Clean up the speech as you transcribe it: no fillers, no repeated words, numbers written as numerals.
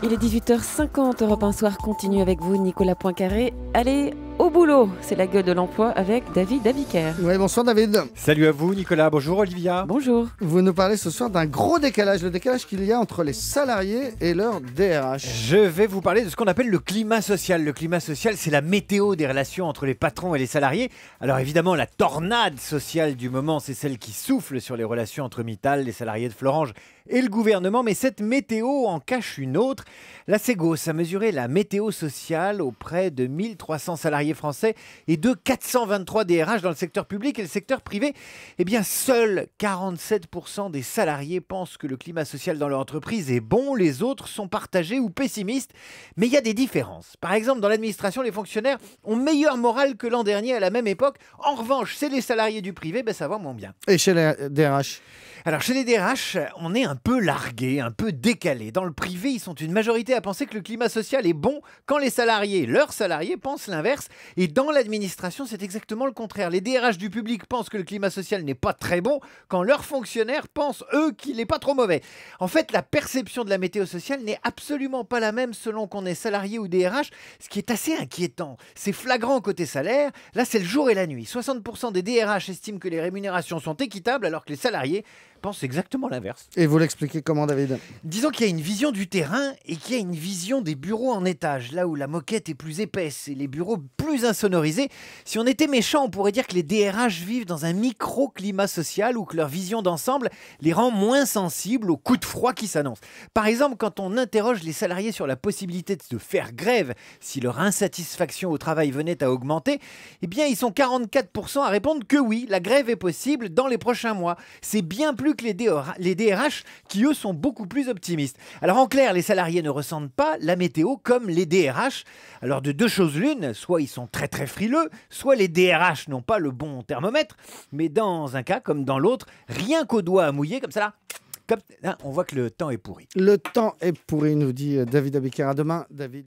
Il est 18h50, Europe 1 Soir continue avec vous, Nicolas Poincaré. Allez, au boulot, c'est la gueule de l'emploi avec David Abiker. Oui, bonsoir David. Salut à vous Nicolas, bonjour Olivia. Bonjour. Vous nous parlez ce soir d'un gros décalage, le décalage qu'il y a entre les salariés et leur DRH. Je vais vous parler de ce qu'on appelle le climat social. Le climat social, c'est la météo des relations entre les patrons et les salariés. Alors évidemment, la tornade sociale du moment, c'est celle qui souffle sur les relations entre Mittal, les salariés de Florange et le gouvernement. Mais cette météo en cache une autre. La Ségos a mesuré la météo sociale auprès de 1300 salariés français et de 423 DRH dans le secteur public et le secteur privé. Eh bien, seuls 47% des salariés pensent que le climat social dans leur entreprise est bon. Les autres sont partagés ou pessimistes. Mais il y a des différences. Par exemple, dans l'administration, les fonctionnaires ont meilleur moral que l'an dernier à la même époque. En revanche, c'est les salariés du privé, ça va moins bien. Et chez les DRH? Alors chez les DRH, on est un peu largué, un peu décalé. Dans le privé, ils sont une majorité à penser que le climat social est bon quand les salariés, leurs salariés, pensent l'inverse. Et dans l'administration, c'est exactement le contraire. Les DRH du public pensent que le climat social n'est pas très bon quand leurs fonctionnaires pensent, eux, qu'il n'est pas trop mauvais. En fait, la perception de la météo sociale n'est absolument pas la même selon qu'on est salarié ou DRH, ce qui est assez inquiétant. C'est flagrant côté salaire. Là, c'est le jour et la nuit. 60% des DRH estiment que les rémunérations sont équitables alors que les salariés pense exactement l'inverse. Et vous l'expliquez comment, David? Disons qu'il y a une vision du terrain et qu'il y a une vision des bureaux en étage, là où la moquette est plus épaisse et les bureaux plus insonorisés. Si on était méchant, on pourrait dire que les DRH vivent dans un micro-climat social ou que leur vision d'ensemble les rend moins sensibles aux coups de froid qui s'annoncent. Par exemple, quand on interroge les salariés sur la possibilité de faire grève si leur insatisfaction au travail venait à augmenter, eh bien ils sont 44% à répondre que oui, la grève est possible dans les prochains mois. C'est bien plus que les DRH qui, eux, sont beaucoup plus optimistes. Alors, en clair, les salariés ne ressentent pas la météo comme les DRH. Alors, de deux choses l'une, soit ils sont très très frileux, soit les DRH n'ont pas le bon thermomètre. Mais dans un cas comme dans l'autre, rien qu'au doigt à mouiller, comme ça là, on voit que le temps est pourri. Le temps est pourri, nous dit David Abiker. À demain, David.